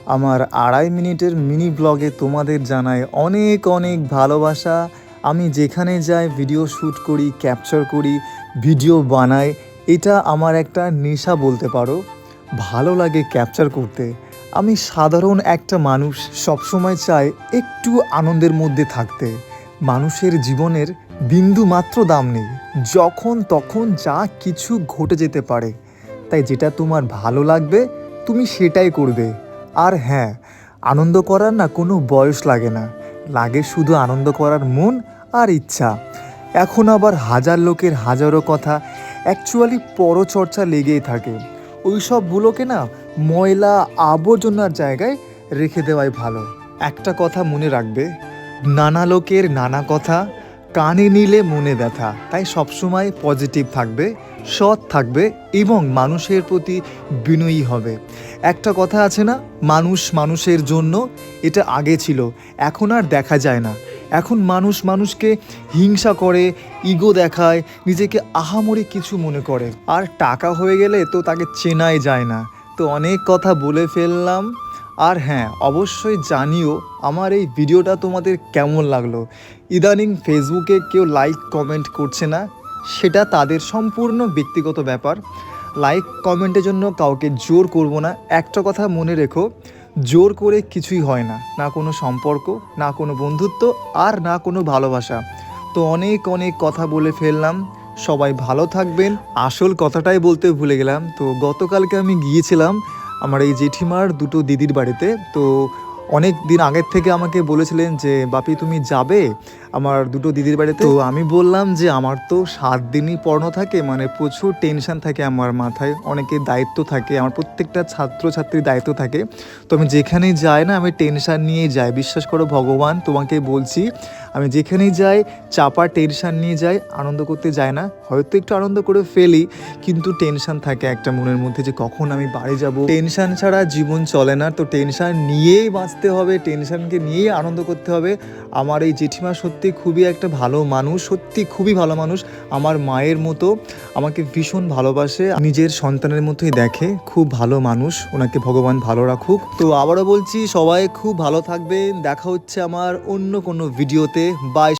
আমার 2.5 মিনিটের মিনি ব্লগে তোমাদের জানাই অনেক অনেক ভালোবাসা। আমি যেখানে যাই ভিডিও শ্যুট করি, ক্যাপচার করি, ভিডিও বানাই। এটা আমার একটা নেশা বলতে পারো। ভালো লাগে ক্যাপচার করতে। আমি সাধারণ একটা মানুষ, সবসময় চাই একটু আনন্দের মধ্যে থাকতে। মানুষের জীবনের বিন্দু মাত্র দাম নেই, যখন তখন যা কিছু ঘটে যেতে পারে। তাই যেটা তোমার ভালো লাগবে তুমি সেটাই করবে। আর হ্যাঁ, আনন্দ করার না কোনো বয়স লাগে না, লাগে শুধু আনন্দ করার মন আর ইচ্ছা। এখন আবার হাজার লোকের হাজারো কথা, অ্যাকচুয়ালি পরচর্চা লেগেই থাকে। ওই সবগুলোকে না ময়লা আবর্জনার জায়গায় রেখে দেওয়াই ভালো। একটা কথা মনে রাখবে, নানা লোকের নানা কথা, কানে নিলে মনে ব্যথা। তাই সবসময় পজিটিভ থাকবে, সৎ থাকবে এবং মানুষের প্রতি বিনয়ী হবে। একটা কথা আছে না, মানুষ মানুষের জন্য, এটা আগে ছিল, এখন আর দেখা যায় না। এখন মানুষ মানুষকে হিংসা করে, ইগো দেখায়, নিজেকে আহামরি কিছু মনে করে। আর টাকা হয়ে গেলে তো তাকে চেনাই যায় না। তো অনেক কথা বলে ফেললাম। আর হ্যাঁ, অবশ্যই জানিও আমার এই ভিডিওটা তোমাদের কেমন লাগলো। ইদানিং ফেসবুকে কেউ লাইক কমেন্ট করছে না, সেটা তাদের সম্পূর্ণ ব্যক্তিগত ব্যাপার। লাইক কমেন্টের জন্য কাউকে জোর করব না। একটা কথা মনে রেখো, জোর করে কিছুই হয় না, না কোনো সম্পর্ক, না কোনো বন্ধুত্ব, আর না কোনো ভালোবাসা। তো অনেক অনেক কথা বলে ফেললাম। সবাই ভালো থাকবেন। আসল কথাটাই বলতে ভুলে গেলাম। তো গতকালকে আমি গিয়েছিলাম আমার এই জেঠিমার দুটো দিদির বাড়িতে। তো অনেক দিন আগের থেকে আমাকে বলেছিলেন যে বাপি তুমি যাবে আমার দুটো দিদির বাড়িতে। তো আমি বললাম যে আমার তো 7 দিনই পড়ানো থাকে, মানে প্রচুর টেনশন থাকে আমার মাথায়, অনেকের দায়িত্ব থাকে, আমার প্রত্যেকটা ছাত্রছাত্রীর দায়িত্ব থাকে। তো আমি যেখানেই যাই না, আমি টেনশন নিয়েই যাই। বিশ্বাস করো ভগবান, তোমাকে বলছি, আমি যেখানেই যাই চাপা টেনশন নিয়ে যাই, আনন্দ করতে যাই না। হয়তো একটু আনন্দ করে ফেলি, কিন্তু টেনশন থাকে একটা মনের মধ্যে যে কখন আমি বাড়ি যাব। টেনশন ছাড়া জীবন চলে না। তো টেনশন নিয়েই বাঁচতে হবে, টেনশনকে নিয়েই আনন্দ করতে হবে। আমার এই জেঠিমা সত্যি খুবই একটা ভালো মানুষ, সত্যি খুবই ভালো মানুষ। আমার মায়ের মতো আমাকে ভীষণ ভালোবাসে, নিজের সন্তানের মতোই দেখে। খুব ভালো মানুষ, ওনাকে ভগবান ভালো রাখুক। তো আবারও বলছি, সবাই খুব ভালো থাকবেন। দেখা হচ্ছে আমার অন্য কোনো ভিডিওতে। বাই।